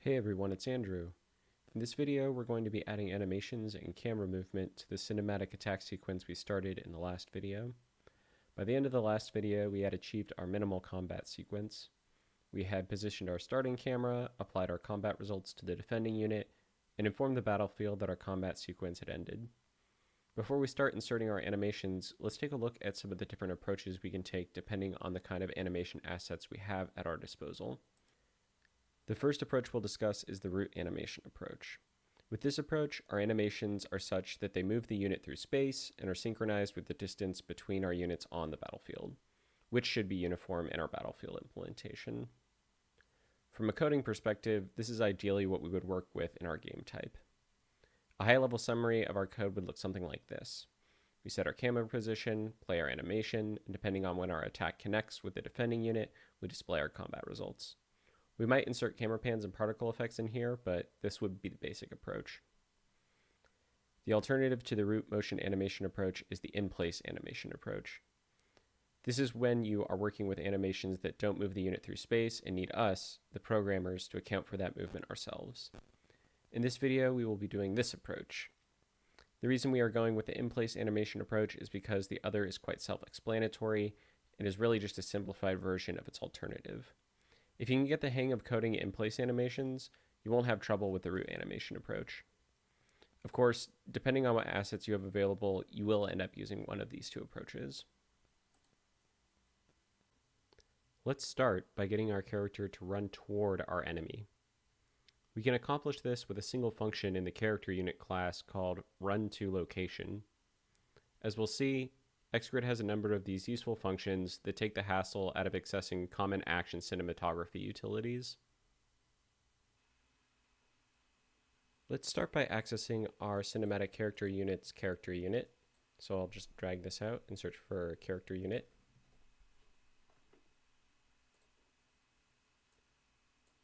Hey everyone, it's Andrew. In this video, we're going to be adding animations and camera movement to the cinematic attack sequence we started in the last video. By the end of the last video, we had achieved our minimal combat sequence. We had positioned our starting camera, applied our combat results to the defending unit, and informed the battlefield that our combat sequence had ended. Before we start inserting our animations, let's take a look at some of the different approaches we can take depending on the kind of animation assets we have at our disposal. The first approach we'll discuss is the root animation approach. With this approach, our animations are such that they move the unit through space and are synchronized with the distance between our units on the battlefield, which should be uniform in our battlefield implementation. From a coding perspective, this is ideally what we would work with in our game type. A high-level summary of our code would look something like this. We set our camera position, play our animation, and depending on when our attack connects with the defending unit, we display our combat results. We might insert camera pans and particle effects in here, but this would be the basic approach. The alternative to the root motion animation approach is the in-place animation approach. This is when you are working with animations that don't move the unit through space and need us, the programmers, to account for that movement ourselves. In this video, we will be doing this approach. The reason we are going with the in-place animation approach is because the other is quite self-explanatory and is really just a simplified version of its alternative. If you can get the hang of coding in-place animations, you won't have trouble with the root animation approach. Of course, depending on what assets you have available, you will end up using one of these two approaches. Let's start by getting our character to run toward our enemy. We can accomplish this with a single function in the character unit class called runToLocation. As we'll see, XGrid has a number of these useful functions that take the hassle out of accessing common action cinematography utilities. Let's start by accessing our cinematic character unit's character unit. So I'll just drag this out and search for character unit.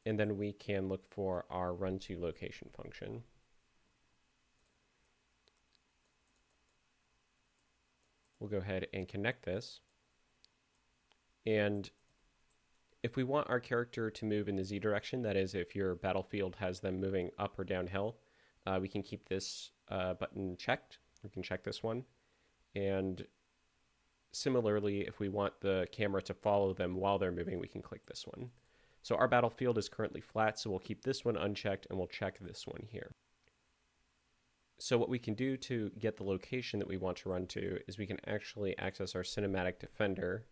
And then we can look for our runToLocation function. We'll go ahead and connect this. And if we want our character to move in the Z direction, that is, if your battlefield has them moving up or downhill, we can keep this button checked. We can check this one. And similarly, if we want the camera to follow them while they're moving, we can click this one. So our battlefield is currently flat, so we'll keep this one unchecked and we'll check this one here. So what we can do to get the location that we want to run to is we can actually access our cinematic defender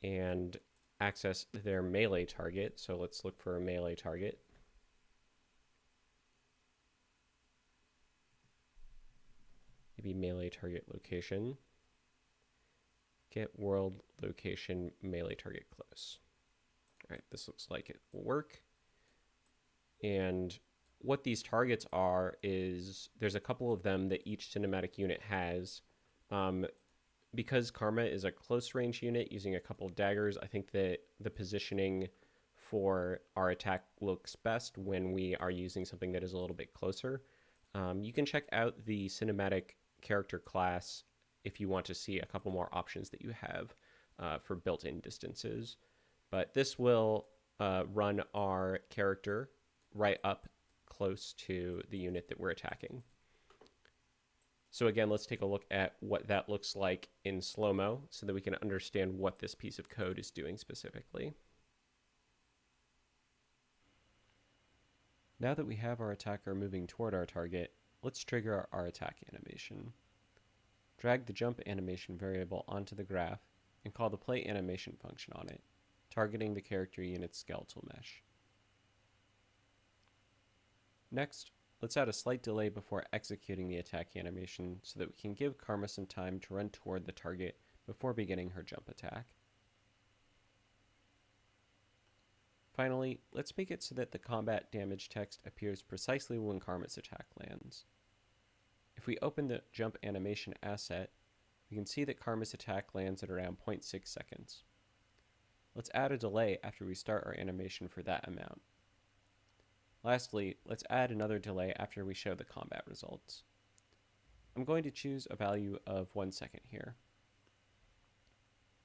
and access their melee target. So let's look for a melee target. Maybe melee target location. Get world location melee target close. All right, this looks like it will work. And what these targets are is there's a couple of them that each cinematic unit has. Because Karma is a close range unit using a couple of daggers, I think that the positioning for our attack looks best when we are using something that is a little bit closer. You can check out the cinematic character class if you want to see a couple more options that you have for built-in distances. But this will run our character right up close to the unit that we're attacking. So again, let's take a look at what that looks like in slow-mo so that we can understand what this piece of code is doing specifically. Now that we have our attacker moving toward our target, let's trigger our attack animation. Drag the jump animation variable onto the graph and call the play animation function on it, targeting the character unit's skeletal mesh. Next, let's add a slight delay before executing the attack animation so that we can give Karma some time to run toward the target before beginning her jump attack. Finally, let's make it so that the combat damage text appears precisely when Karma's attack lands. If we open the jump animation asset, we can see that Karma's attack lands at around 0.6 seconds. Let's add a delay after we start our animation for that amount. Lastly, let's add another delay after we show the combat results. I'm going to choose a value of 1 second here.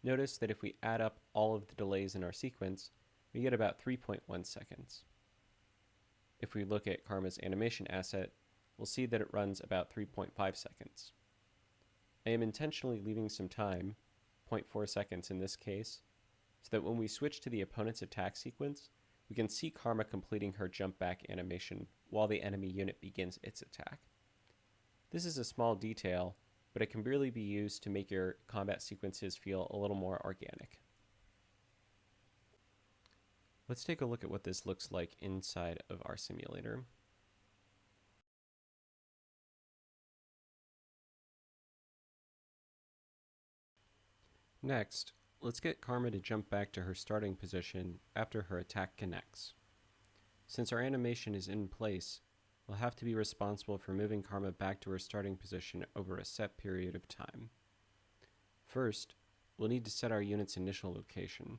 Notice that if we add up all of the delays in our sequence, we get about 3.1 seconds. If we look at Karma's animation asset, we'll see that it runs about 3.5 seconds. I am intentionally leaving some time, 0.4 seconds in this case, so that when we switch to the opponent's attack sequence, we can see Karma completing her jump back animation while the enemy unit begins its attack. This is a small detail, but it can really be used to make your combat sequences feel a little more organic. Let's take a look at what this looks like inside of our simulator. Next, let's get Karma to jump back to her starting position after her attack connects. Since our animation is in place, we'll have to be responsible for moving Karma back to her starting position over a set period of time. First, we'll need to set our unit's initial location.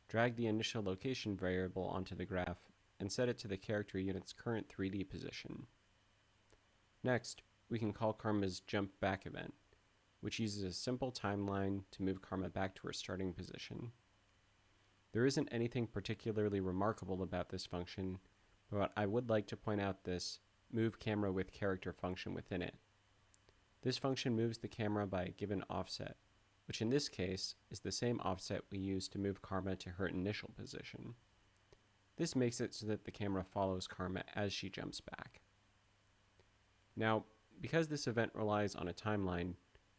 Drag the initial location variable onto the graph and set it to the character unit's current 3D position. Next, we can call Karma's jump back event, which uses a simple timeline to move Karma back to her starting position. There isn't anything particularly remarkable about this function, but I would like to point out this move camera with character function within it. This function moves the camera by a given offset, which in this case is the same offset we use to move Karma to her initial position. This makes it so that the camera follows Karma as she jumps back. Now, because this event relies on a timeline,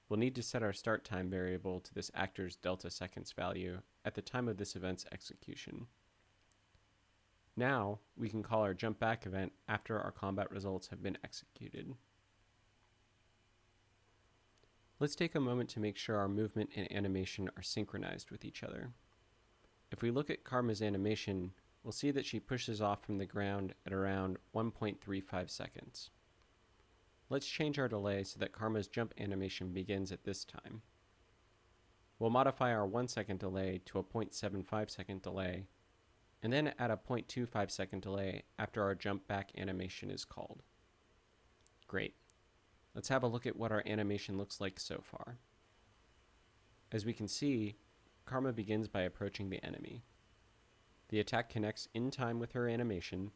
we'll need to set our start time variable to this actor's delta seconds value at the time of this event's execution. Now, we can call our jump back event after our combat results have been executed. Let's take a moment to make sure our movement and animation are synchronized with each other. If we look at Karma's animation, we'll see that she pushes off from the ground at around 1.35 seconds. Let's change our delay so that Karma's jump animation begins at this time. We'll modify our 1 second delay to a 0.75 second delay, and then add a 0.25 second delay after our jump back animation is called. Great. Let's have a look at what our animation looks like so far. As we can see, Karma begins by approaching the enemy. The attack connects in time with her animation,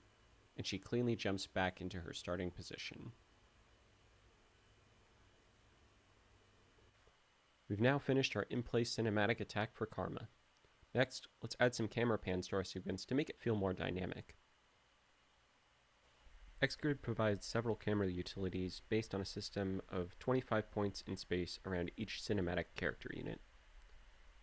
and she cleanly jumps back into her starting position. We've now finished our in-place cinematic attack for Karma. Next, let's add some camera pans to our sequence to make it feel more dynamic. XGrid provides several camera utilities based on a system of 25 points in space around each cinematic character unit.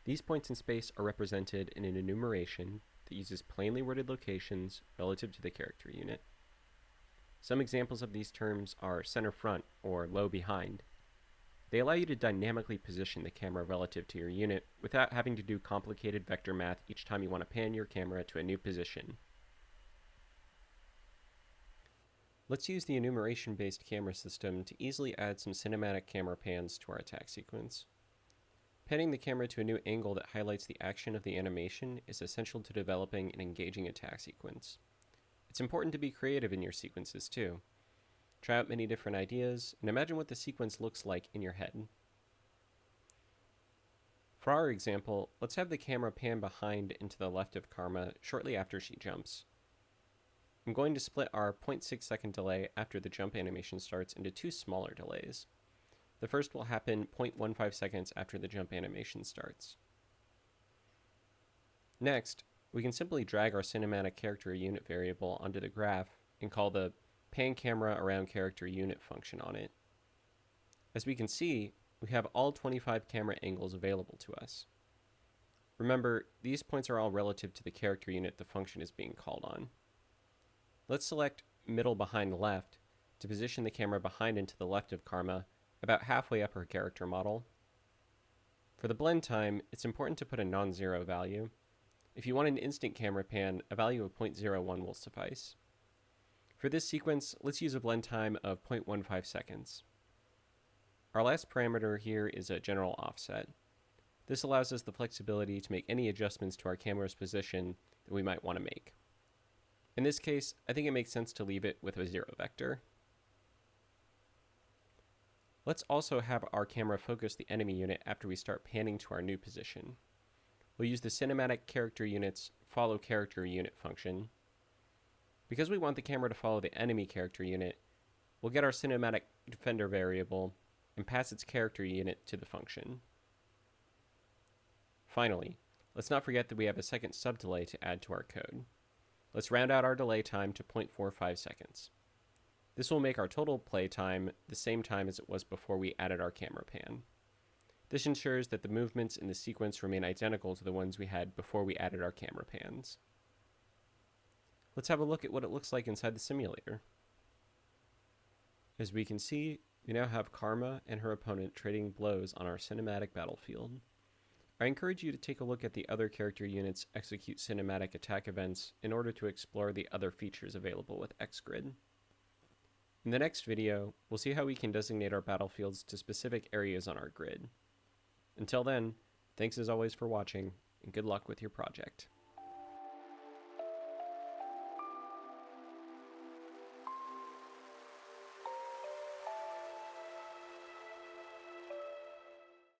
These points in space are represented in an enumeration that uses plainly worded locations relative to the character unit. Some examples of these terms are center front or low behind. They allow you to dynamically position the camera relative to your unit without having to do complicated vector math each time you want to pan your camera to a new position. Let's use the enumeration-based camera system to easily add some cinematic camera pans to our attack sequence. Panning the camera to a new angle that highlights the action of the animation is essential to developing an engaging attack sequence. It's important to be creative in your sequences too. Try out many different ideas, and imagine what the sequence looks like in your head. For our example, let's have the camera pan behind and to the left of Karma shortly after she jumps. I'm going to split our 0.6 second delay after the jump animation starts into two smaller delays. The first will happen 0.15 seconds after the jump animation starts. Next, we can simply drag our cinematic character unit variable onto the graph and call the pan camera around character unit function on it. As we can see, we have all 25 camera angles available to us. Remember, these points are all relative to the character unit the function is being called on. Let's select middle behind left to position the camera behind and to the left of Karma, about halfway up her character model. For the blend time, it's important to put a non-zero value. If you want an instant camera pan, a value of 0.01 will suffice. For this sequence, let's use a blend time of 0.15 seconds. Our last parameter here is a general offset. This allows us the flexibility to make any adjustments to our camera's position that we might want to make. In this case, I think it makes sense to leave it with a 0 vector. Let's also have our camera focus the enemy unit after we start panning to our new position. we'll use the cinematic character unit's follow character unit function. Because we want the camera to follow the enemy character unit, we'll get our cinematic defender variable and pass its character unit to the function. Finally, let's not forget that we have a second subdelay to add to our code. Let's round out our delay time to 0.45 seconds. This will make our total play time the same time as it was before we added our camera pan. This ensures that the movements in the sequence remain identical to the ones we had before we added our camera pans. Let's have a look at what it looks like inside the simulator. As we can see, we now have Karma and her opponent trading blows on our cinematic battlefield. I encourage you to take a look at the other character units' execute cinematic attack events in order to explore the other features available with XGrid. In the next video, we'll see how we can designate our battlefields to specific areas on our grid. Until then, thanks as always for watching, and good luck with your project.